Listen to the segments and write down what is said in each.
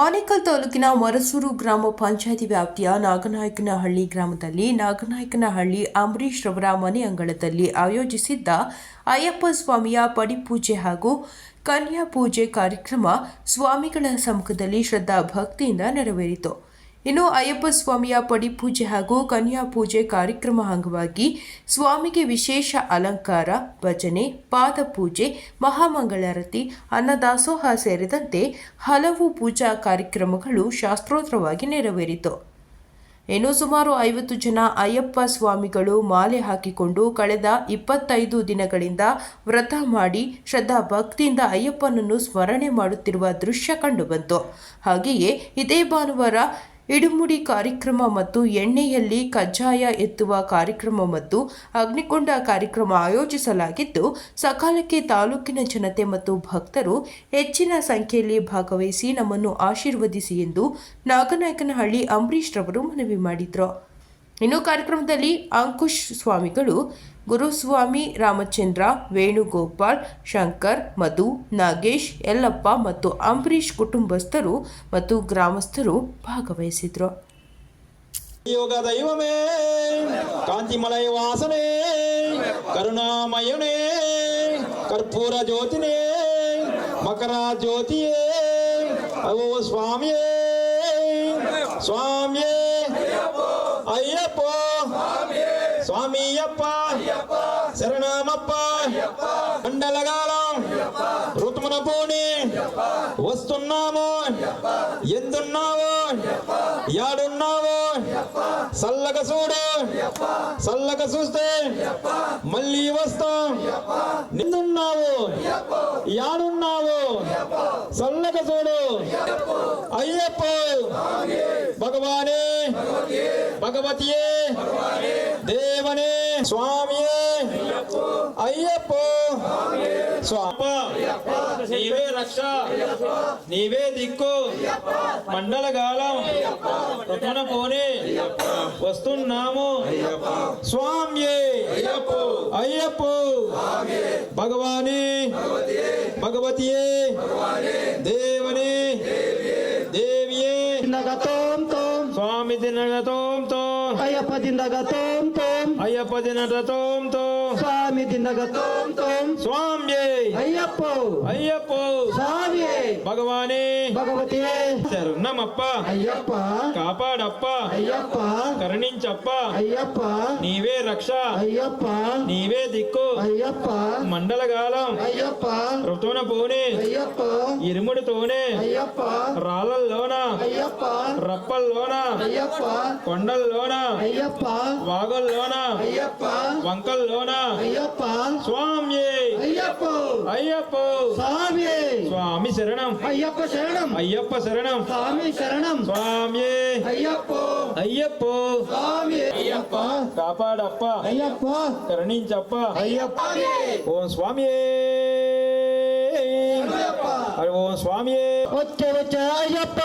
ಆನೇಕಲ್ ತಾಲೂಕಿನ ಮರಸೂರು ಗ್ರಾಮ ಪಂಚಾಯಿತಿ ವ್ಯಾಪ್ತಿಯ ನಾಗನಾಯಕನಹಳ್ಳಿ ಗ್ರಾಮದಲ್ಲಿ ನಾಗನಾಯಕನಹಳ್ಳಿ ಅಂಬರೀಶ್ ರವರ ಮನೆ ಅಂಗಳದಲ್ಲಿ ಆಯೋಜಿಸಿದ್ದ ಅಯ್ಯಪ್ಪ ಸ್ವಾಮಿಯ ಪಡಿಪೂಜೆ ಹಾಗೂ ಕನ್ಯಾ ಪೂಜೆ ಕಾರ್ಯಕ್ರಮ ಸ್ವಾಮಿಗಳ ಸಮ್ಮುಖದಲ್ಲಿ ಶ್ರದ್ಧಾ ಭಕ್ತಿಯಿಂದ ನೆರವೇರಿತು. ಇನ್ನು ಅಯ್ಯಪ್ಪ ಸ್ವಾಮಿಯ ಪಡಿಪೂಜೆ ಹಾಗೂ ಕನ್ಯಾ ಪೂಜೆ ಕಾರ್ಯಕ್ರಮ ಅಂಗವಾಗಿ ಸ್ವಾಮಿಗೆ ವಿಶೇಷ ಅಲಂಕಾರ, ಭಜನೆ, ಪಾದಪೂಜೆ, ಮಹಾಮಂಗಳಾರತಿ, ಅನ್ನದಾಸೋಹ ಸೇರಿದಂತೆ ಹಲವು ಪೂಜಾ ಕಾರ್ಯಕ್ರಮಗಳು ಶಾಸ್ತ್ರೋಕ್ತವಾಗಿ ನೆರವೇರಿತು. ಇನ್ನು ಸುಮಾರು 50 ಜನ ಅಯ್ಯಪ್ಪ ಸ್ವಾಮಿಗಳು ಮಾಲೆ ಹಾಕಿಕೊಂಡು ಕಳೆದ 25 ದಿನಗಳಿಂದ ವ್ರತ ಮಾಡಿ ಶ್ರದ್ಧಾ ಭಕ್ತಿಯಿಂದ ಅಯ್ಯಪ್ಪನನ್ನು ಸ್ಮರಣೆ ಮಾಡುತ್ತಿರುವ ದೃಶ್ಯ ಕಂಡುಬಂತು. ಹಾಗೆಯೇ ಇದೇ ಭಾನುವಾರ ಇಡುಮುಡಿ ಕಾರ್ಯಕ್ರಮ ಮತ್ತು ಎಣ್ಣೆಯಲ್ಲಿ ಕಜ್ಜಾಯ ಎತ್ತುವ ಕಾರ್ಯಕ್ರಮ ಮತ್ತು ಅಗ್ನಿಕೊಂಡ ಕಾರ್ಯಕ್ರಮ ಆಯೋಜಿಸಲಾಗಿದ್ದು, ಸಕಾಲಕ್ಕೆ ತಾಲೂಕಿನ ಜನತೆ ಮತ್ತು ಭಕ್ತರು ಹೆಚ್ಚಿನ ಸಂಖ್ಯೆಯಲ್ಲಿ ಭಾಗವಹಿಸಿ ನಮ್ಮನ್ನು ಆಶೀರ್ವದಿಸಿ ಎಂದು ನಾಗನಾಯಕನಹಳ್ಳಿ ಅಂಬರೀಶ್ ರವರು ಮನವಿ ಮಾಡಿದರು. ಇನ್ನು ಕಾರ್ಯಕ್ರಮದಲ್ಲಿ ಅಂಕುಶ್ ಸ್ವಾಮಿಗಳು, ಗುರುಸ್ವಾಮಿ ರಾಮಚಂದ್ರ, ವೇಣುಗೋಪಾಲ್, ಶಂಕರ್, ಮಧು, ನಾಗೇಶ್, ಯಲ್ಲಪ್ಪ ಮತ್ತು ಅಂಬರೀಶ್ ಕುಟುಂಬಸ್ಥರು ಮತ್ತು ಗ್ರಾಮಸ್ಥರು ಭಾಗವಹಿಸಿದ್ರು. ಯೋಗ ದೈವಮೇ, ಕಾಂತಿಮಲಯ ವಾಸನೆ, ಕರುಣಾಮಯನೇ, ಕರ್ಪೂರ ಜ್ಯೋತಿನೇ, ಮಕರ ಜ್ಯೋತಿಯೇ, ಅವೋ ಸ್ವಾಮಿಯೇ, ಸ್ವಾಮಿಯೇ, ಅಯ್ಯಪ್ಪ, స్వామియప్ప శరణమప్ప మండలగాలం ఋతుమున పోని వస్తున్నాము ఎందున్నావు యాడున్నావు సల్లగ చూడు సల్లగ చూస్తే మళ్ళీ వస్తాం నిన్నున్నావు యాడున్నావు సల్లగ చూడు అయ్యప్ప భగవానే భగవతియే దేవనే స్వామియే అయ్యప్ప స్వామి నీవే రక్ష నీవే దిక్కు మండలగాలం ఋతుమున పోని వస్తున్నాము స్వామియే అయ్యప్ప భగవానే భగవతియే దేవనే దేవియే స్వామి దినగతోం తోం అయ్యప్ప దినగతోం తోం అయ్యప్ప దినగతోం తోం స్వామి దినగతోం తోం స్వామియే అయ్యప్ప అయ్యప్ప స్వామియే భగవానే భగవతియే శరణమప్ప అయ్యప్ప కాపాడప్ప అయ్యప్ప కరుణించప్ప అయ్యప్ప నీవే రక్ష అయ్యప్ప నీవే దిక్కు అయ్యప్ప మండలగాలం అయ్యప్ప ఋతువున పోని అయ్యప్ప ఇరుముడితోనే అయ్యప్ప రాళ్ళల్లోన అయ్యప్ప రప్పల్లోన అయ్యప్ప కొండల్లోన అయ్యప్ప వాగుల్లోన అయ్యప్ప వంకల్లోన అయ్యప్ప స్వామి అయ్యప్ప అయ్యప్ప స్వామి స్వామి శరణం అయ్యప్ప శరణం అయ్యప్ప శరణం స్వామి శరణం స్వామి అయ్యప్ప అయ్యప్ప స్వామి అయ్యప్ప కాపాడప్ప అయ్యప్ప కరుణించప్ప అయ్యప్ప ఓం స్వామి ఓం స్వామి వచ్చే వచ్చే అయ్యప్ప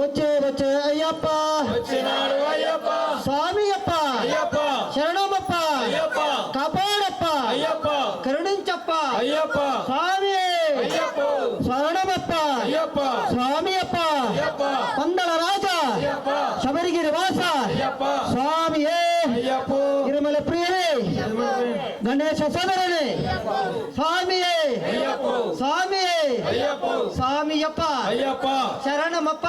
వచ్చే వచ్చే అయ్యప్ప వచ్చినాడు అయ్యప్ప స్వామి అప్ప అయ్యప్ప శరణమప్ప అయ్యప్ప కాపాడప్ప అయ్యప్ప కరుణించప్ప అయ్యప్ప స్వామి అయ్యప్ప శరణమప్ప అయ్యప్ప స్వామి అప్ప అయ్యప్ప పందల రాజ అయ్యప్ప శబరిగిరి వాస అయ్యప్ప స్వామి అయ్యప్ప తిరుమల ప్రియరే గణేశ సోదరుడే స్వామియే స్వామియే స్వామియప్ప అయ్యప్ప శరణమప్ప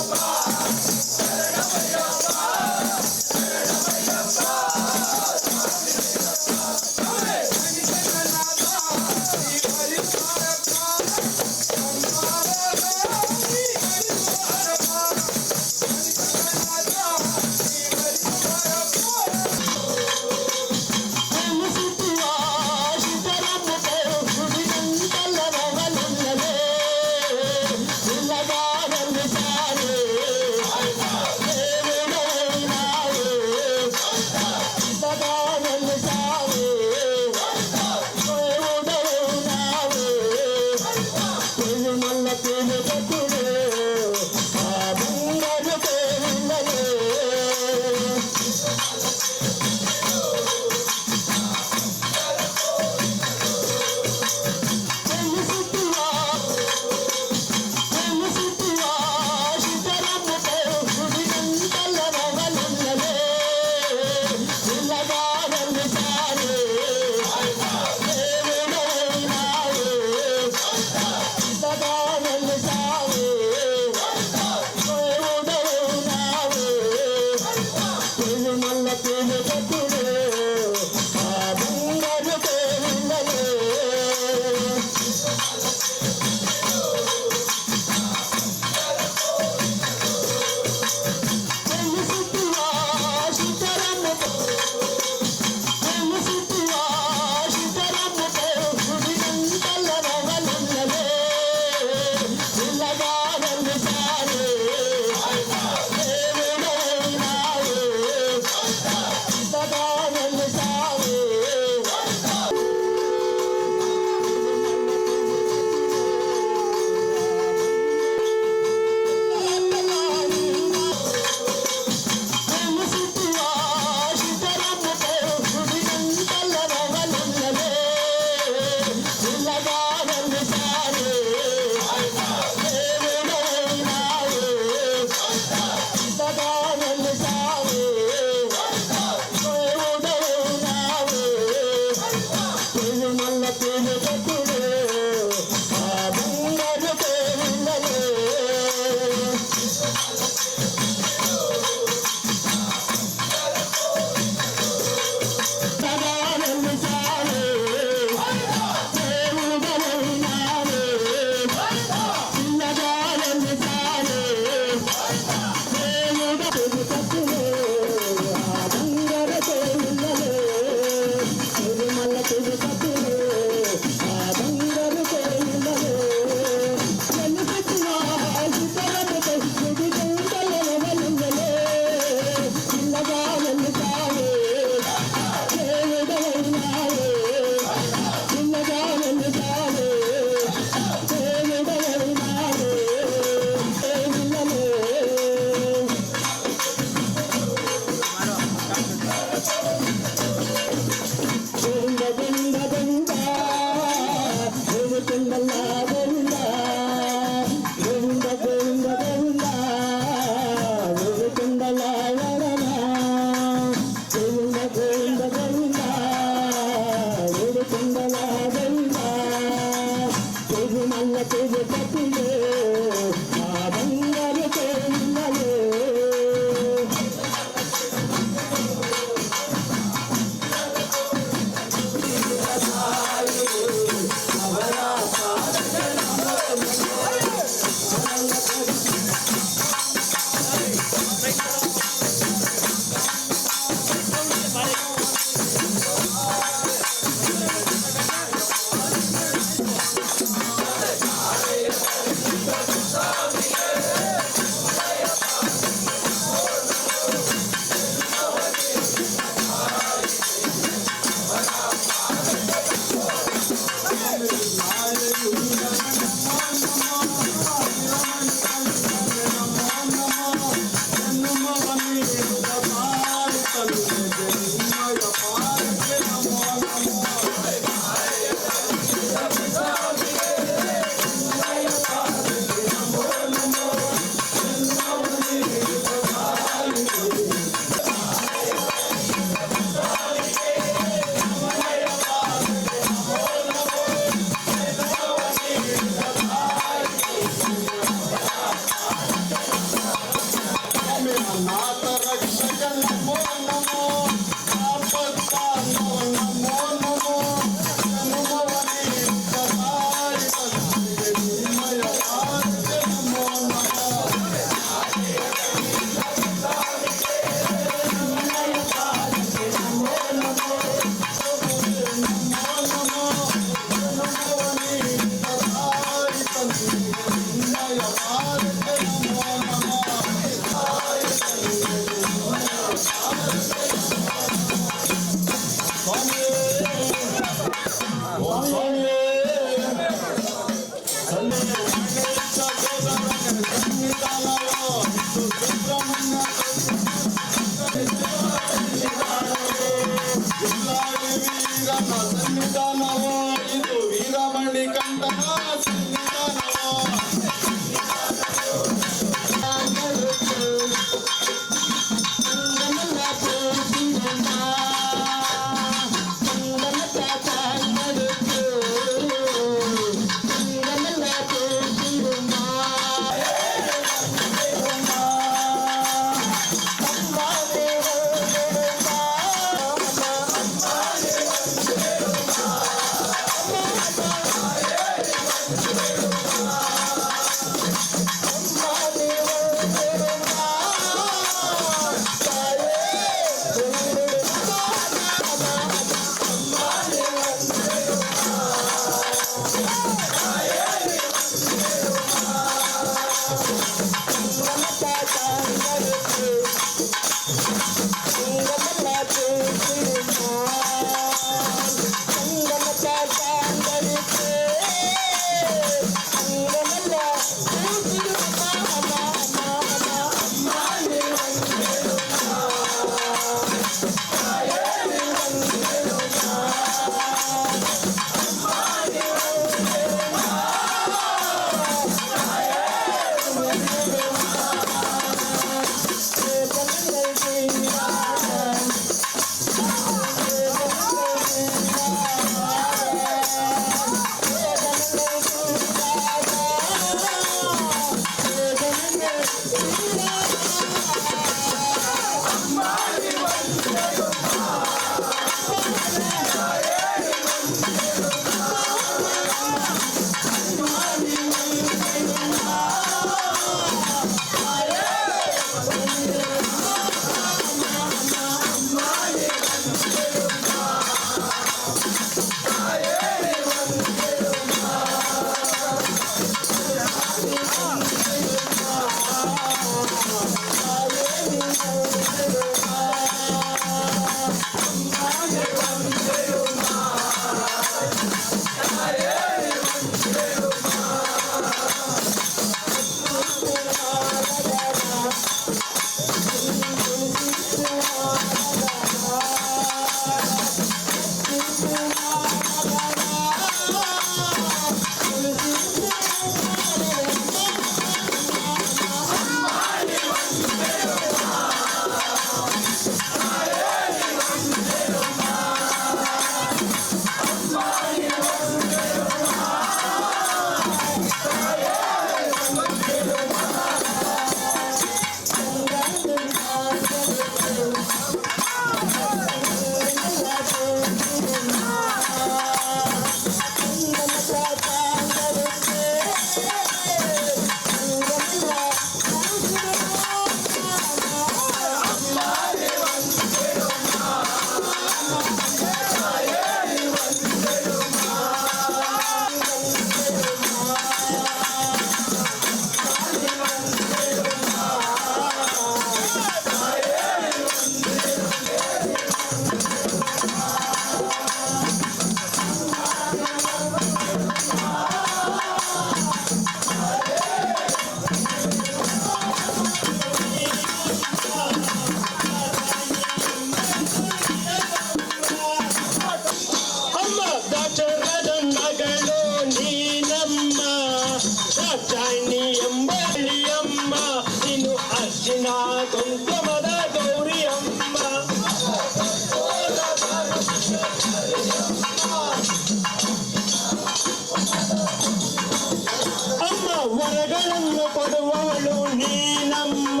ವರಗಳನ್ನು ಕೊಡುವವಳು ನೀನಮ್ಮ,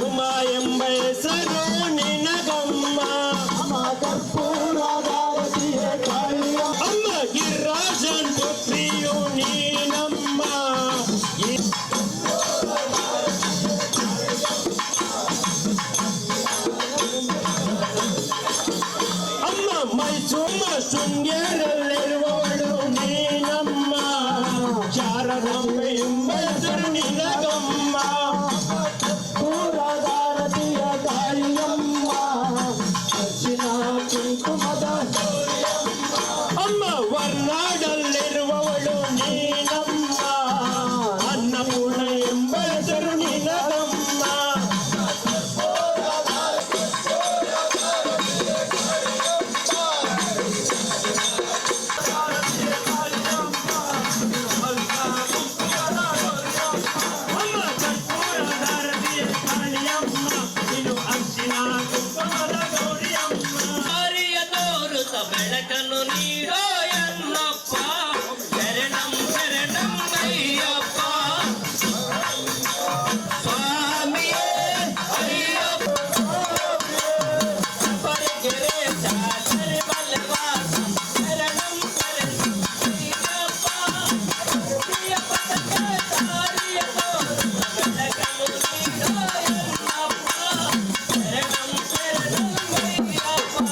ಉಮಾ ಎಂಬ ಹೆಸರು ನಿನಗಮ್ಮ. ಅಮ್ಮ ಕರ್ಪೂರದಾರತಿಯ ಕಾಳಿಯ ಅಮ್ಮ ಗಿರಿರಾಜನ್ ಪುತ್ರಿಯು ನೀನಮ್ಮ. ಅಮ್ಮ ಮೈಸೂರು ಶೃಂಗೇರಲ್ಲಿರುವವಳು ನೀನಮ್ಮ, ಶಾರದಮ್ಮ ಎಂಬ ಹೆಸರು ನಿನಗಮ್ಮ. ಪೂರದಾರತಿಯ ಕಾಳಿಯಮ್ಮ ಅರ್ಚಿನ ಕುಂಕುಮದ ಅಮ್ಮ ವರ್ನಾಡಲ್ಲಿರುವವಳು ನೀನಮ್ಮ, ಅನ್ನಪೂರ್ಣ ಎಂಬ ಹೆಸರು ನಿನಗಮ್ಮ. ಅಮ್ಮ ಕರ್ಪೂರದಾರತಿಯ ಕಾಳಿಯಮ್ಮ, ಇದು ಅರ್ಚಿನ ಕುಂಕುಮದ ಗೌರಿಯಮ್ಮ. ಹರಿಯ ತೋರುತ್ತ ಬೆಳಕನ್ನು ನೀಡೋ ಎನ್ನಪ್ಪ, ಶರಣಂ ಶರಣಂ ಅಯ್ಯಪ್ಪ. ಸ್ವಾಮಿಯೇ ಅಯ್ಯಪ್ಪ, ಪರಿಗೆರೆ ಚಾಚರಿ ಬಲ್ಲೆವಾಸ, ಶರಣಂ ಶರಣಂ ಅಯ್ಯಪ್ಪ. ಪ್ರಿಯ ಪದಕ್ಕೆ ತಾರಿಯ ತೋರುತ್ತ ಬೆಳಕನ್ನು ನೀಡೋ ಎನ್ನಪ್ಪ, ಶರಣಂ ಶರಣಂ ಅಯ್ಯಪ್ಪ.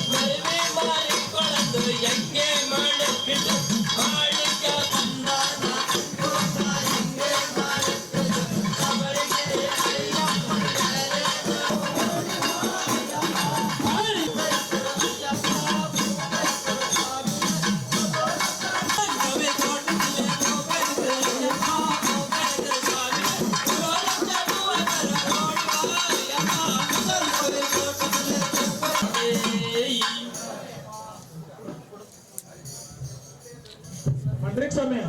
ಮರಿವಿ ಮಾಡಿಕೊಳ್ಳದು ಹೆಂಗೆ ಮಾಡುತ್ತಿದ್ದು ಮಾಡಿಕ ಬಂದಾನ ಹೆಂಗೆ ಮಾಡುತ್ತಿದ್ದು ಅವರಿಗೆ ಮಡ್ರಿಕ್ ಸಮಯ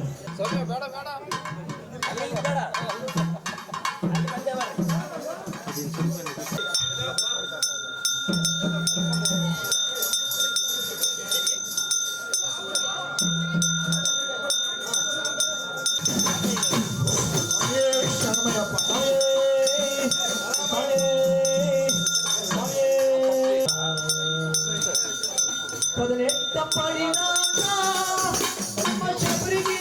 ಪದನೆಟ್ಟ ಪರಿಣಾಮ ನಮ್ಮ ಶಬರಿಗೆ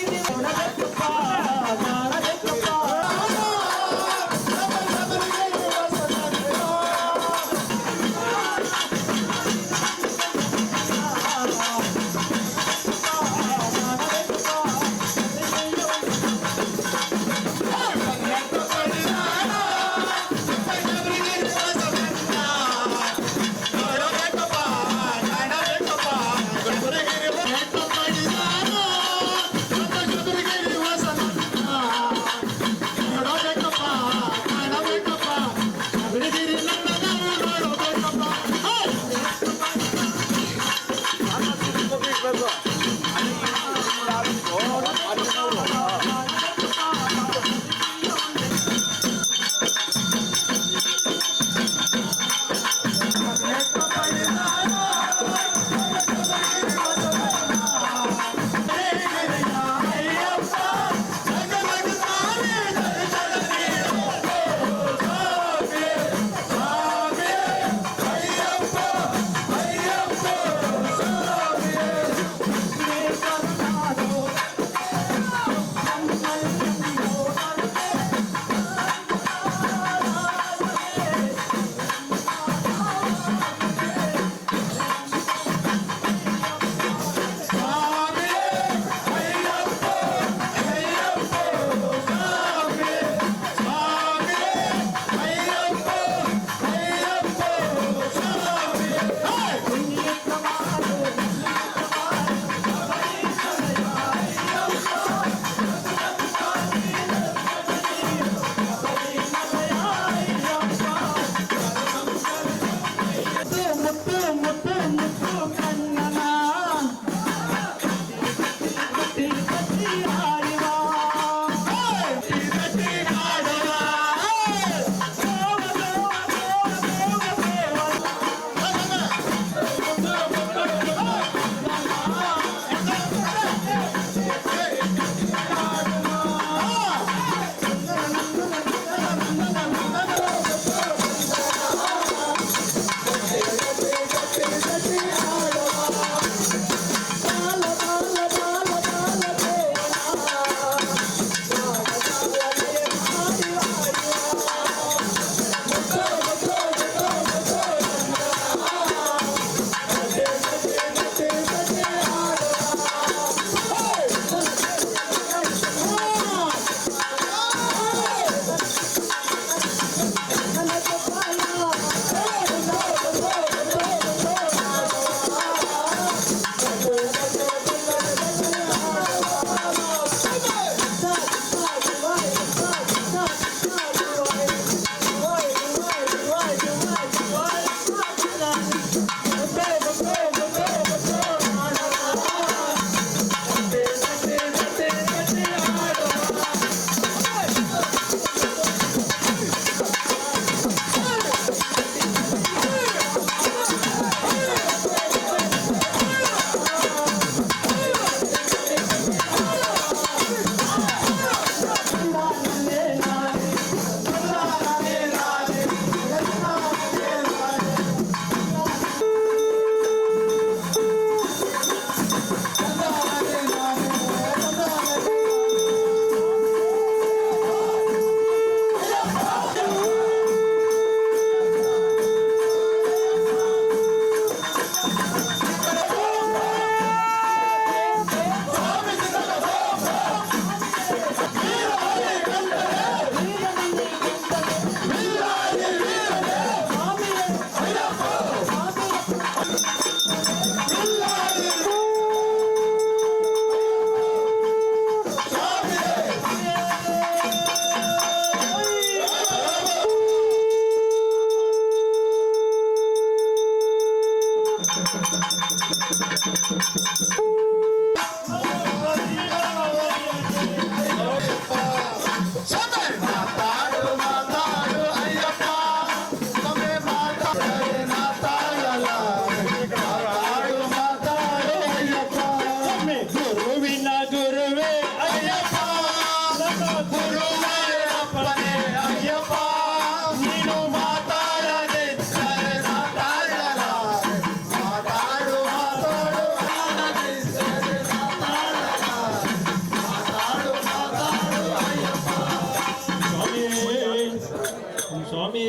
ಸ್ವಾಮಿ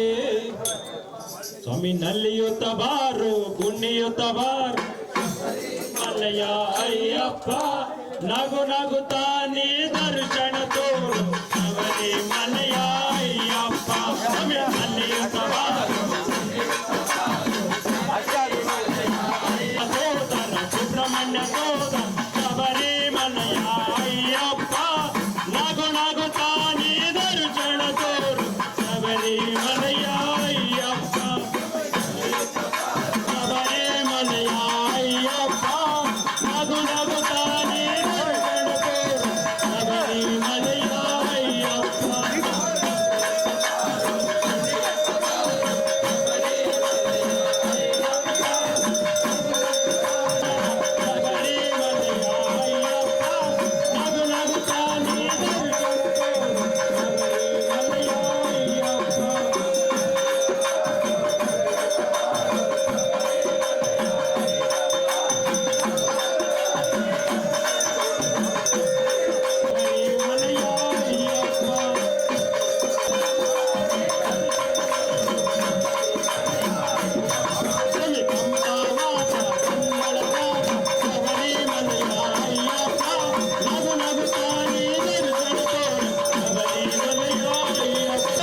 ಸ್ವಾಮಿ ನಲ್ಲಿಯುತ್ತ ಬಾರು ಕುಣಿಯುತ್ತ ಬಾರು ಮಲ್ಲಯ್ಯ ಅಯ್ಯಪ್ಪ ನಗು ನಗುತ್ತಾನೆ ದರ್ಶನ ತೋರು ಶಬರಿ ಮಲ್ಲಯ್ಯ ಅಯ್ಯಪ್ಪ ಸ್ವಾಮಿ ನಲ್ಲಿಯುತ್ತ ಬಾರು ಸೋದರ ಸುಬ್ರಹ್ಮಣ್ಯ ಸೋದರ ಶಬರಿ ಮಲ್ಲಯ್ಯ ಅಯ್ಯಪ್ಪ ನಗು ನಗುತ್ತಾನೆ ದರ್ಶನ ತೋರು ಶಬರಿ ಮಲ್ಲಯ್ಯ ಅಯ್ಯಪ್ಪ ಶಬರಿ ಮಲ್ಲಯ್ಯ ಅಯ್ಯಪ್ಪ ನಗು ನಗುತ್ತಾನೆ ದರ್ಶನ ತೋರು ಶಬರಿ ಮಲ್ಲಯ್ಯ ಅಯ್ಯಪ್ಪ ಶಬರಿ ಮಲ್ಲಯ್ಯ ಅಯ್ಯಪ್ಪ ನಗು ನಗುತ್ತಾನೆ ದರ್ಶನ ತೋರು ಶಬರಿ ಮಲ್ಲಯ್ಯ ಅಯ್ಯಪ್ಪ ಶಬರಿ ಮಲ್ಲಯ್ಯ ಅಯ್ಯಪ್ಪ ಶಬರಿ ಕಂಬವಾಸ ಕನ್ನಡವಾಸ ಶಬರಿ ಮಲ್ಲಯ್ಯ ಅಯ್ಯಪ್ಪ ನಗು ನಗುತ್ತಾನೆ ದರ್ಶನ ತೋರು ಶಬರಿ ಮಲ್ಲಯ್ಯ ಅಯ್ಯಪ್ಪ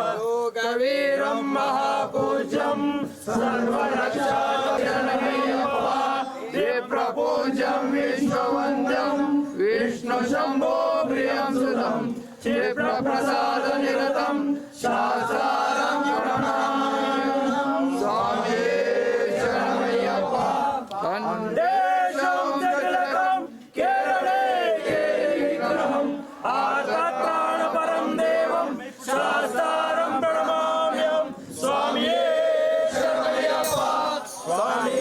लोकवीरं महापूज्यं सर्वरक्षाजनमेयप्प क्षिप्रपूज्यं विश्ववन्द्यं विष्णुशम्भो प्रियं सुतं क्षिप्रप्रसादनिरतं शास्त्रारं प्रणमाम्यहं स्वामी शरणमय्यप्प वन्देशं जगदकं केरळे केलिविग्रहम् आर्तत्राणपरं देवं शास्त्रारं प्रणमाम्यहं स्वामी शरणमय्यप्प स्वामी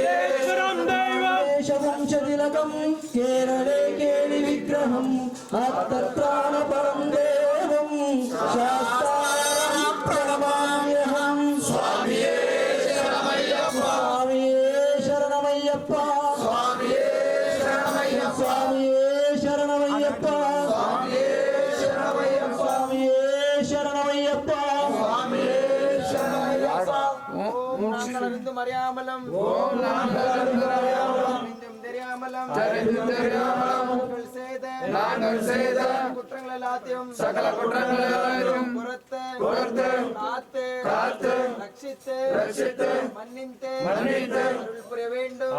शरणं दैवं शवंशतिलकं केरळे केलिविग्रहम् आर्तत्राणपरं देवं शास्त्रारं प्रणमाम्यहं स्वामी शरणमय्यप्प शरणमय्यप्प स्वामी शरणमय्यप्प स्वामी शरणमय्यप्प स्वामी शरणमय्यप्प स्वामी शरणमय्यप्प स्वामी शरणमय्यप्प ఓం నాంగళవిందు మర్యామలం ఓం నాంగళవిందు మర్యామలం విందుం దర్యామలం ദരിദ്രമലം നാങ്ങൾ ചെയ്ത സകല കുற்றങ്ങളെയും പുറത്ത് കാത്ത് രക്ഷിത്ത് മന്നിത്ത്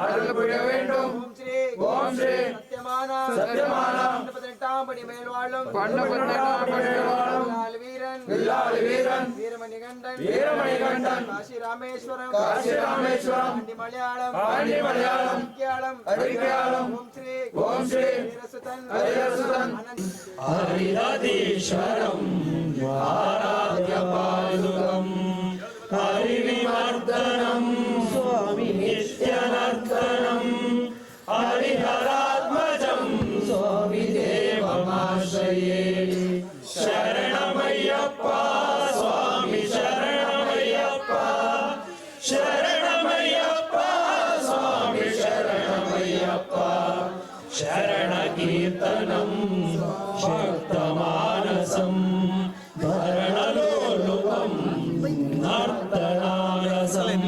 അരുൾ പുரிய വേണ്ടും ഓം ശ്രീ സത്യമാന 18 പടി മേൽവാളും വില്ലാളി വീരൻ വീരമണികണ്ഠൻ കാശി രാമേശ്വരം മലയാളം അരിക്കാളം ഓം ശ്രീ ഹരിസുതൻ ഹരിരതീശ്വരം ആരാധ്യപാദുകം ഹരിവിമർദ്ദനം സ്വാമി നിത്യനർദ്ദനം ഹരിഹരാത്മജം സ്വാമി ദേവമാശ്രയേ ശരണമയ്യപ്പ സ്വാമി ശരണമയ്യപ്പ ശരണമയ്യപ്പ സ്വാമി ശരണമയ്യപ്പ ശരണകീർത്തനം ശക്തമാനസം ഭരണലോലുപം നർത്തനാരസം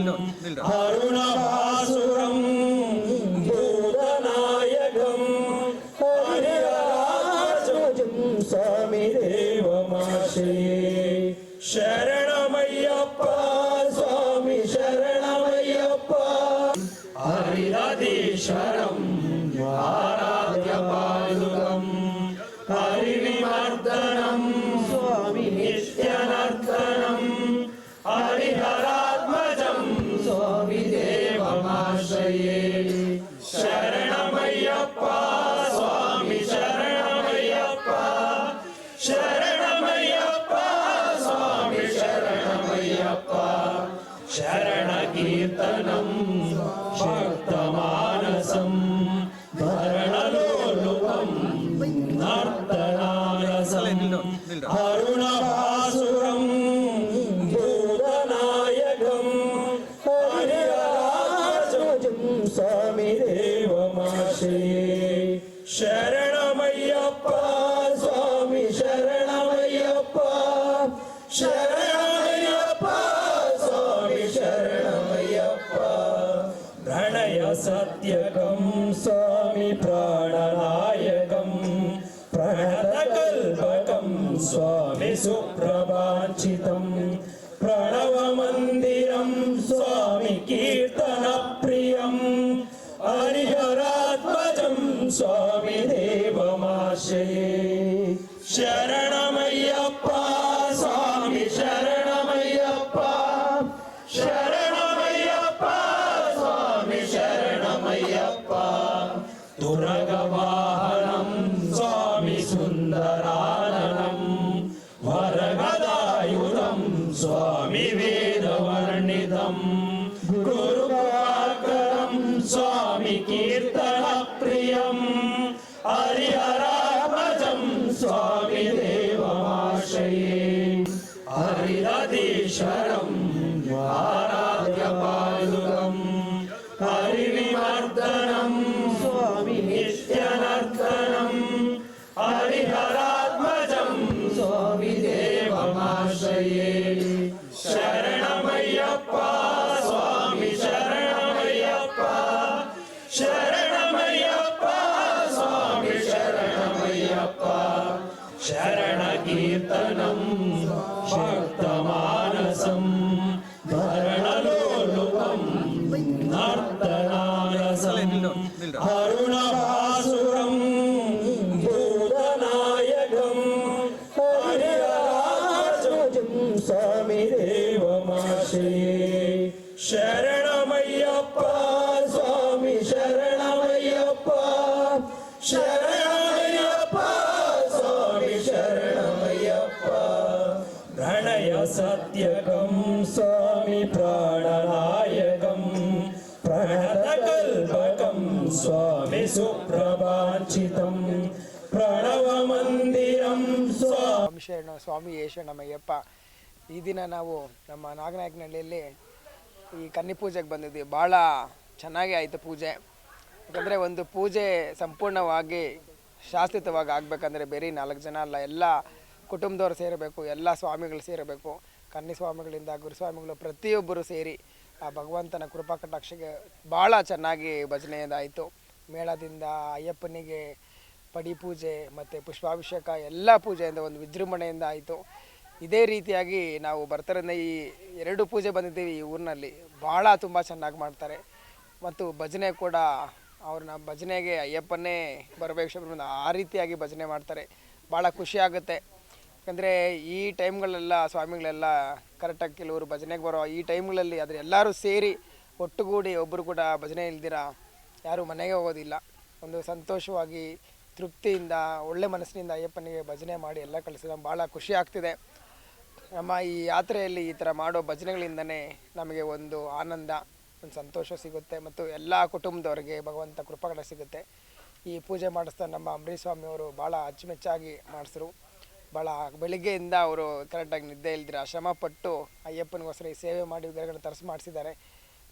അരുണഭാസുരം ഭൂതനായകം ഹരിരാജം സ്വാമി ദേവമാശ്രയേ ശരണമയ്യപ്പ സ്വാമി ശരണമയ്യപ്പ ഹരിരതീശ്വരം ആരാധ്യപാദുകം ഹരിവിമർദ്ദനം സ്വാമി നിത്യനർദ്ദനം ഹരിഹരാത്മജം സ്വാമി ദേവമാശ്രയേ ശരണമയ്യപ്പ സ്വാമി ശരണമയ്യപ്പ ശരണമയ്യപ്പ സ്വാമി ശരണമയ്യപ്പ ശരണകീർത്തനം ശക്തമാനസം ഭരണലോലുപം നർത്തനാരസം അരുണഭാസുരം ഭൂതനായകം सत्यकं स्वामी प्राणनायकं प्रणतकल्पकं स्वामी सुप्रभाषितं प्रणवमन्दिरं स्वामी कीर्तनप्रियं हरिहरात्मजं स्वामी देवमाश्रये शरणमय्यप्प स्वामी शरणमय्यप्प शरणमय्यप्प स्वामी शरणमय्यप्प तुरगवाहनं स्वामी सुन्दराननं वरगदायुधं स्वामी वेदवर्णितं गुरुवाकरं स्वामी कीर्तनप्रियं हरिहरात्मजं स्वामी देवमाश्रये हरिहरीश्वरं आराध्यपादुकं हरिविवर्धनं स्वामी नित्यनर्तनं हरिहरात्मजं स्वामी देवमाश्रये शरणमय्यप्प स्वामी शरणमय्यप्प शरणमय्यप्प स्वामी शरणमय्यप्प शरणकीर्तनं भक्तमानसं भरणलोलुपं नर्तनारसं अरुणभासुरं भूतनायकं हरिहरात्मजं स्वामी देवमाश्रये शरणमय्यप्प स्वामी शरणमय्यप्प शरणमय्यप्प स्वामी शरणमय्यप्प प्रणय सत्यकं स्वामी प्राणनायकं प्रणतकल्पकं स्वामी सुप्रभाषितं प्रणवमन्दिरं ಸ್ವಾಮಿ ಸ್ವಾಮಿ ಶರಣಮಯ್ಯಪ್ಪ. ಈ ದಿನ ನಾವು ನಮ್ಮ ನಾಗನಾಯಕನಹಳ್ಳಿಯಲ್ಲಿ ಈ ಕನ್ನಿ ಪೂಜೆಗೆ ಬಂದಿದ್ವಿ. ಭಾಳ ಚೆನ್ನಾಗಿ ಆಯಿತು ಪೂಜೆ. ಯಾಕಂದರೆ ಒಂದು ಪೂಜೆ ಸಂಪೂರ್ಣವಾಗಿ ಶಾಶ್ವತವಾಗಿ ಆಗಬೇಕಂದ್ರೆ ಬೇರೆ 4 ಜನ ಅಲ್ಲ, ಎಲ್ಲ ಕುಟುಂಬದವ್ರು ಸೇರಬೇಕು, ಎಲ್ಲ ಸ್ವಾಮಿಗಳು ಸೇರಬೇಕು. ಕನ್ನಿ ಸ್ವಾಮಿಗಳಿಂದ ಗುರುಸ್ವಾಮಿಗಳು ಪ್ರತಿಯೊಬ್ಬರು ಸೇರಿ ಆ ಭಗವಂತನ ಕೃಪಾ ಕಟಾಕ್ಷಗೆ ಭಾಳ ಚೆನ್ನಾಗಿ ಭಜನೆಯದಾಯಿತು. ಮೇಳದಿಂದ ಅಯ್ಯಪ್ಪನಿಗೆ ಪಡಿ ಪೂಜೆ ಮತ್ತು ಪುಷ್ಪಾಭಿಷೇಕ ಎಲ್ಲ ಪೂಜೆಯಿಂದ ಒಂದು ವಿಜೃಂಭಣೆಯಿಂದ ಆಯಿತು. ಇದೇ ರೀತಿಯಾಗಿ ನಾವು ಬರ್ತಾರಿಂದ ಈ 2 ಪೂಜೆ ಬಂದಿದ್ದೀವಿ ಈ ಊರಿನಲ್ಲಿ. ಭಾಳ ತುಂಬ ಚೆನ್ನಾಗಿ ಮಾಡ್ತಾರೆ. ಮತ್ತು ಭಜನೆ ಕೂಡ ಅವ್ರನ್ನ ಭಜನೆಗೆ ಅಯ್ಯಪ್ಪನ್ನೇ ಬರಬೇಕು ಆ ರೀತಿಯಾಗಿ ಭಜನೆ ಮಾಡ್ತಾರೆ. ಭಾಳ ಖುಷಿಯಾಗುತ್ತೆ. ಯಾಕಂದರೆ ಈ ಟೈಮ್ಗಳೆಲ್ಲ ಸ್ವಾಮಿಗಳೆಲ್ಲ ಕರೆಕ್ಟಾಗಿ ಕೆಲವರು ಭಜನೆಗೆ ಬರೋ ಈ ಟೈಮ್ಗಳಲ್ಲಿ ಆದರೆ ಎಲ್ಲರೂ ಸೇರಿ ಒಟ್ಟುಗೂಡಿ ಒಬ್ಬರು ಕೂಡ ಭಜನೆ ಇಲ್ದಿರ ಯಾರೂ ಮನೆಗೆ ಹೋಗೋದಿಲ್ಲ. ಒಂದು ಸಂತೋಷವಾಗಿ ತೃಪ್ತಿಯಿಂದ ಒಳ್ಳೆ ಮನಸ್ಸಿನಿಂದ ಅಯ್ಯಪ್ಪನಿಗೆ ಭಜನೆ ಮಾಡಿ ಎಲ್ಲ ಕಳಿಸಿದ ಭಾಳ ಖುಷಿ ಆಗ್ತಿದೆ. ನಮ್ಮ ಈ ಯಾತ್ರೆಯಲ್ಲಿ ಈ ಥರ ಮಾಡೋ ಭಜನೆಗಳಿಂದನೇ ನಮಗೆ ಒಂದು ಆನಂದ, ಒಂದು ಸಂತೋಷ ಸಿಗುತ್ತೆ ಮತ್ತು ಎಲ್ಲ ಕುಟುಂಬದವರಿಗೆ ಭಗವಂತ ಕೃಪಾಕಟ ಸಿಗುತ್ತೆ. ಈ ಪೂಜೆ ಮಾಡಿಸ್ತಾ ನಮ್ಮ ಅಂಬರೀಷ್ ಸ್ವಾಮಿಯವರು ಭಾಳ ಅಚ್ಚುಮೆಚ್ಚಾಗಿ ಮಾಡಿಸಿದ್ರು. ಭಾಳ ಬೆಳಿಗ್ಗೆಯಿಂದ ಅವರು ಕರೆಕ್ಟಾಗಿ ನಿದ್ದೆ ಇಲ್ದಿರ ಶ್ರಮಪಟ್ಟು ಅಯ್ಯಪ್ಪನಿಗೋಸ್ಕರ ಈ ಸೇವೆ ಮಾಡಿ ವಿಗ್ರಹಗಳನ್ನ ತರಿಸಿ ಮಾಡಿಸಿದ್ದಾರೆ.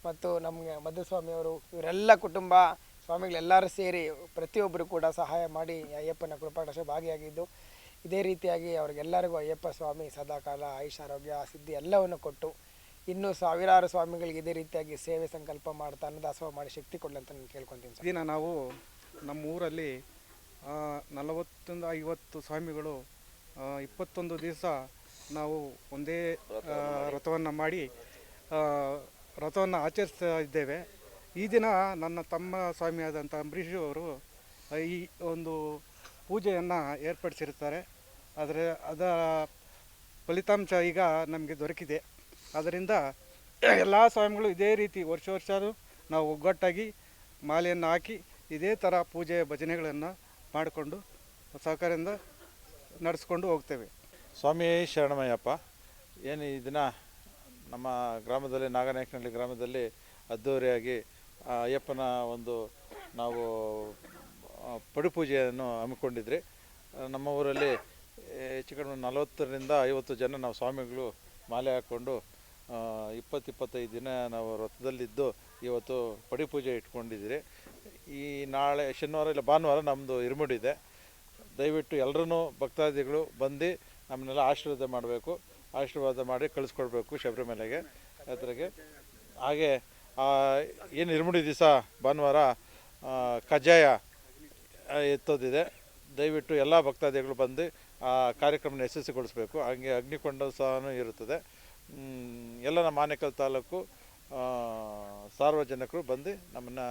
ಮತ್ತು ನಮಗೆ ಮಧುಸ್ವಾಮಿಯವರು ಇವರೆಲ್ಲ ಕುಟುಂಬ ಸ್ವಾಮಿಗಳೆಲ್ಲರೂ ಸೇರಿ ಪ್ರತಿಯೊಬ್ಬರು ಕೂಡ ಸಹಾಯ ಮಾಡಿ ಅಯ್ಯಪ್ಪನ ಕೃಪಾಕಟಾಕ್ಷ ಭಾಗಿಯಾಗಿದ್ದು. ಇದೇ ರೀತಿಯಾಗಿ ಅವ್ರಿಗೆಲ್ಲರಿಗೂ ಅಯ್ಯಪ್ಪ ಸ್ವಾಮಿ ಸದಾಕಾಲ ಆಯುಷ್ ಆರೋಗ್ಯ ಸಿದ್ಧಿ ಎಲ್ಲವನ್ನು ಕೊಟ್ಟು ಇನ್ನೂ ಸಾವಿರಾರು ಸ್ವಾಮಿಗಳಿಗೆ ಇದೇ ರೀತಿಯಾಗಿ ಸೇವೆ ಸಂಕಲ್ಪ ಮಾಡ್ತಾ ಅನ್ನದಾಸೋಹ ಮಾಡಿ ಶಕ್ತಿ ಕೊಡಲಿ ಅಂತ ನಾನು ಕೇಳ್ಕೊತೀನಿ. ದಿನ ನಾವು ನಮ್ಮ ಊರಲ್ಲಿ 40-50 ಸ್ವಾಮಿಗಳು 21 ದಿವಸ ನಾವು ಒಂದೇ ರಥವನ್ನು ಮಾಡಿ ರಥವನ್ನು ಆಚರಿಸ್ತಾ ಇದ್ದೇವೆ. ಈ ದಿನ ನನ್ನ ತಮ್ಮ ಸ್ವಾಮಿಯಾದಂಥ ಅಂಬರೀಷ್ ಅವರು ಈ ಒಂದು ಪೂಜೆಯನ್ನು ಏರ್ಪಡಿಸಿರ್ತಾರೆ. ಅದರ ಫಲಿತಾಂಶ ಈಗ ನಮಗೆ ದೊರಕಿದೆ. ಅದರಿಂದ ಎಲ್ಲ ಸ್ವಾಮಿಗಳು ಇದೇ ರೀತಿ ವರ್ಷ ನಾವು ಒಗ್ಗಟ್ಟಾಗಿ ಮಾಲೆಯನ್ನು ಹಾಕಿ ಇದೇ ಥರ ಪೂಜೆ ಭಜನೆಗಳನ್ನು ಮಾಡಿಕೊಂಡು ಸಹಕಾರದಿಂದ ನಡೆಸ್ಕೊಂಡು ಹೋಗ್ತೇವೆ. ಸ್ವಾಮಿ ಶರಣಮಯ್ಯಪ್ಪ. ಏನು ಈ ದಿನ ನಮ್ಮ ಗ್ರಾಮದಲ್ಲಿ ನಾಗನಾಯಕನಹಳ್ಳಿ ಗ್ರಾಮದಲ್ಲಿ ಅದ್ದೂರಿಯಾಗಿ ಅಯ್ಯಪ್ಪನ ಒಂದು ನಾವು ಪಡಿಪೂಜೆಯನ್ನು ಹಮ್ಮಿಕೊಂಡಿದ್ರಿ. ನಮ್ಮ ಊರಲ್ಲಿ ಹೆಚ್ಚು ಕಡಿಮೆ 40-50 ಜನ ನಾವು ಸ್ವಾಮಿಗಳು ಮಾಲೆ ಹಾಕ್ಕೊಂಡು 20-25 ದಿನ ನಾವು ರಥದಲ್ಲಿದ್ದು ಇವತ್ತು ಪಡಿಪೂಜೆ ಇಟ್ಕೊಂಡಿದ್ದೀರಿ. ಈ ನಾಳೆ ಶನಿವಾರ ಇಲ್ಲ ಭಾನುವಾರ ನಮ್ಮದು ಇರುಮುಡಿದೆ. ದಯವಿಟ್ಟು ಎಲ್ಲರೂ ಭಕ್ತಾದಿಗಳು ಬಂದು ನಮ್ಮನ್ನೆಲ್ಲ ಆಶೀರ್ವಾದ ಮಾಡಬೇಕು, ಆಶೀರ್ವಾದ ಮಾಡಿ ಕಳಿಸ್ಕೊಡ್ಬೇಕು ಶಬರಿಮಲೆಗೆ ಯಾತ್ರೆಗೆ. ಹಾಗೆ ಏನು ಇರುಮುಡಿ ದಿವಸ ಭಾನುವಾರ ಕಜ್ಜಾಯ ಎತ್ತೋದಿದೆ. ದಯವಿಟ್ಟು ಎಲ್ಲ ಭಕ್ತಾದಿಗಳು ಬಂದು ಆ ಕಾರ್ಯಕ್ರಮನ ಯಶಸ್ವಿಗೊಳಿಸಬೇಕು. ಹಾಗೆ ಅಗ್ನಿಕೊಂಡ ಸಹ ಇರುತ್ತದೆ. ಎಲ್ಲ ನಮ್ಮ ಆನೇಕಲ್ ತಾಲೂಕು ಸಾರ್ವಜನಿಕರು ಬಂದು ನಮ್ಮನ್ನು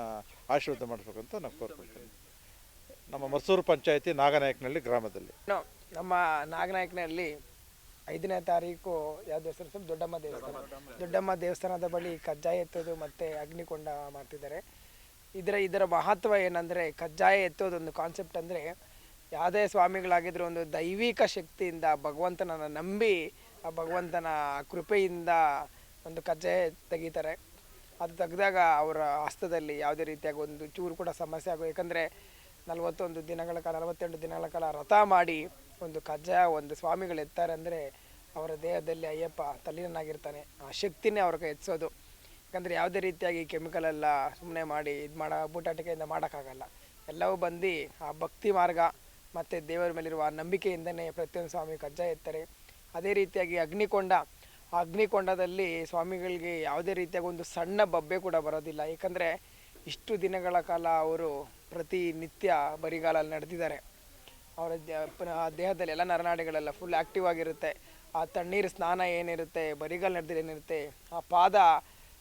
ಆಶೀರ್ವಾದ ಮಾಡಿಸ್ಬೇಕಂತ ನಾನು ಕೋರ್ಕೊಳ್ತೀನಿ. ನಮ್ಮ ಮರ್ಸೂರು ಪಂಚಾಯಿತಿ ನಾಗನಾಯಕನಹಳ್ಳಿ ಗ್ರಾಮದಲ್ಲಿ ನಮ್ಮ ನಾಗನಾಯಕನಹಳ್ಳಿ 5ನೇ ತಾರೀಕು ಯಾವ ದೇವಸ್ಥಾನ ಸರ್? ದೊಡ್ಡಮ್ಮ ದೇವಸ್ಥಾನದ ಬಳಿ ಕಜ್ಜಾಯ ಎತ್ತೋದು ಮತ್ತು ಅಗ್ನಿಕೊಂಡ ಮಾಡ್ತಿದ್ದಾರೆ. ಇದರ ಮಹತ್ವ ಏನಂದರೆ, ಕಜ್ಜಾಯ ಎತ್ತೋದೊಂದು ಕಾನ್ಸೆಪ್ಟ್ ಅಂದರೆ, ಯಾವುದೇ ಸ್ವಾಮಿಗಳಾಗಿದ್ದರೂ ಒಂದು ದೈವಿಕ ಶಕ್ತಿಯಿಂದ ಭಗವಂತನನ್ನು ನಂಬಿ ಆ ಭಗವಂತನ ಕೃಪೆಯಿಂದ ಒಂದು ಕಜ್ಜಾಯ ತೆಗಿತಾರೆ. ಅದು ತೆಗೆದಾಗ ಅವರ ಹಸ್ತದಲ್ಲಿ ಯಾವುದೇ ರೀತಿಯಾಗಿ ಒಂದು ಚೂರು ಕೂಡ ಸಮಸ್ಯೆ ಆಗೋ, ಯಾಕಂದರೆ 42 ದಿನಗಳ ಕಾಲ ವ್ರತ ಮಾಡಿ ಒಂದು ಕಜ್ಜಾಯ ಒಂದು ಸ್ವಾಮಿಗಳು ಎತ್ತಾರೆ ಅಂದರೆ ಅವರ ದೇಹದಲ್ಲಿ ಅಯ್ಯಪ್ಪ ತಲ್ಲೀನನಾಗಿರ್ತಾನೆ. ಆ ಶಕ್ತಿನೇ ಅವ್ರಿಗೆ ಎತ್ಸೋದು. ಯಾಕಂದರೆ ಯಾವುದೇ ರೀತಿಯಾಗಿ ಕೆಮಿಕಲ್ ಎಲ್ಲ ಸುಮ್ಮನೆ ಮಾಡಿ ಬೂಟಾಟಿಕೆಯಿಂದ ಮಾಡೋಕ್ಕಾಗಲ್ಲ. ಎಲ್ಲವೂ ಬಂದು ಆ ಭಕ್ತಿ ಮಾರ್ಗ ಮತ್ತು ದೇವರ ಮೇಲಿರುವ ನಂಬಿಕೆಯಿಂದನೇ ಪ್ರತಿಯೊಂದು ಸ್ವಾಮಿ ಕಜ್ಜಾಯ ಎತ್ತಾರೆ. ಅದೇ ರೀತಿಯಾಗಿ ಅಗ್ನಿಕೊಂಡದಲ್ಲಿ ಸ್ವಾಮಿಗಳಿಗೆ ಯಾವುದೇ ರೀತಿಯಾಗಿ ಒಂದು ಸಣ್ಣ ಬಬ್ಬೆ ಕೂಡ ಬರೋದಿಲ್ಲ. ಏಕೆಂದರೆ ಇಷ್ಟು ದಿನಗಳ ಕಾಲ ಅವರು ಪ್ರತಿನಿತ್ಯ ಬರಿಗಾಲಲ್ಲಿ ನಡೆದಿದ್ದಾರೆ. ಅವರ ದೇಹದಲ್ಲಿ ಎಲ್ಲ ನರನಾಡಿಗಳೆಲ್ಲ ಫುಲ್ ಆ್ಯಕ್ಟಿವ್ ಆಗಿರುತ್ತೆ. ಆ ತಣ್ಣೀರು ಸ್ನಾನ ಏನಿರುತ್ತೆ, ಬರಿಗಾಲು ನಡೆದಿರೇನಿರುತ್ತೆ, ಆ ಪಾದ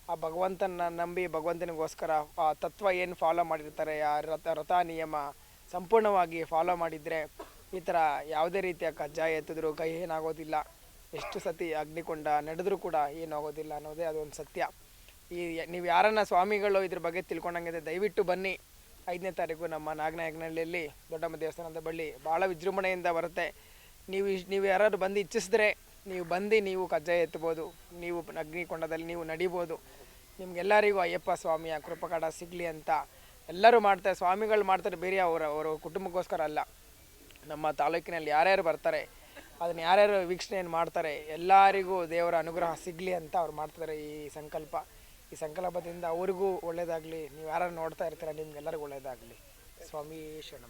ಆ ಭಗವಂತನ ನಂಬಿ ಭಗವಂತನಿಗೋಸ್ಕರ ಆ ತತ್ವ ಏನು ಫಾಲೋ ಮಾಡಿರ್ತಾರೆ, ಆ ವ್ರತ ನಿಯಮ ಸಂಪೂರ್ಣವಾಗಿ ಫಾಲೋ ಮಾಡಿದರೆ ಈ ಥರ ಯಾವುದೇ ರೀತಿಯ ಕಜ್ಜಾಯ ಎತ್ತಿದ್ರು ಕೈ ಏನಾಗೋದಿಲ್ಲ. ಎಷ್ಟು ಸತಿ ಅಗ್ನಿಕೊಂಡ ನಡೆದರೂ ಕೂಡ ಏನಾಗೋದಿಲ್ಲ ಅನ್ನೋದೇ ಅದೊಂದು ಸತ್ಯ. ನೀವು ಯಾರನ್ನ ಸ್ವಾಮಿಗಳು ಇದ್ರ ಬಗ್ಗೆ ತಿಳ್ಕೊಂಡಂಗಿದೆ, ದಯವಿಟ್ಟು ಬನ್ನಿ. 5ನೇ ತಾರೀಕು ನಮ್ಮ ನಾಗನಾಯಕನಹಳ್ಳಿಯಲ್ಲಿ ದೊಡ್ಡಮ್ಮ ದೇವಸ್ಥಾನದ ಬಳಿ ಭಾಳ ವಿಜೃಂಭಣೆಯಿಂದ ಬರುತ್ತೆ. ನೀವು ಯಾರಾದ್ರು ಬಂದು ಇಚ್ಛಿಸಿದ್ರೆ ನೀವು ಕಜ್ಜಾಯ ಎತ್ತಬೋದು, ನೀವು ಅಗ್ನಿಕೊಂಡದಲ್ಲಿ ನೀವು ನಡಿಬೋದು. ನಿಮ್ಗೆಲ್ಲರಿಗೂ ಅಯ್ಯಪ್ಪ ಸ್ವಾಮಿಯ ಕೃಪಕಡ ಸಿಗಲಿ ಅಂತ ಎಲ್ಲರೂ ಮಾಡ್ತಾರೆ. ಸ್ವಾಮಿಗಳು ಮಾಡ್ತಾರೆ, ಬೇರೆ ಅವರ ಕುಟುಂಬಕ್ಕೋಸ್ಕರ ಅಲ್ಲ. ನಮ್ಮ ತಾಲೂಕಿನಲ್ಲಿ ಯಾರ್ಯಾರು ಬರ್ತಾರೆ, ಅದನ್ನು ಯಾರ್ಯಾರು ವೀಕ್ಷಣೆಯನ್ನು ಮಾಡ್ತಾರೆ, ಎಲ್ಲರಿಗೂ ದೇವರ ಅನುಗ್ರಹ ಸಿಗಲಿ ಅಂತ ಅವ್ರು ಮಾಡ್ತಾರೆ. ಈ ಸಂಕಲ್ಪದಿಂದ ಅವ್ರಿಗೂ ಒಳ್ಳೆಯದಾಗಲಿ. ನೀವು ಯಾರು ನೋಡ್ತಾ ಇರ್ತೀರ, ನಿಮ್ಗೆಲ್ಲರಿಗೂ ಒಳ್ಳೆಯದಾಗಲಿ. ಸ್ವಾಮಿ ಶರಣಂ.